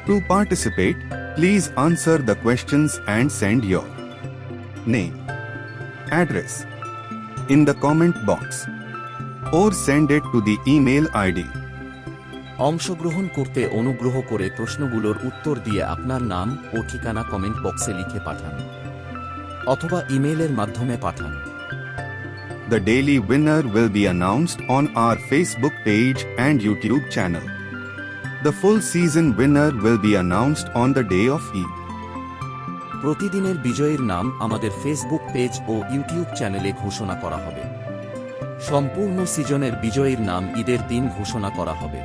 To participate, please answer the questions and send your name, address in the comment box or send it to the email ID. অংশগ্রহণ করতে অনুগ্রহ করে প্রশ্নগুলোর উত্তর দিয়ে আপনার নাম ও ঠিকানা কমেন্ট বক্সে লিখে পাঠান অথবা ইমেইলের মাধ্যমে পাঠান। The daily winner will be announced on our Facebook page and YouTube channel. The full season winner will be announced on the day of Eid. প্রতিদিনের বিজয়ীর নাম আমাদের ফেসবুক পেজ ও ইউটিউব চ্যানেলে ঘোষণা করা হবে। সম্পূর্ণ সিজনের বিজয়ীর নাম ঈদের দিন ঘোষণা করা হবে।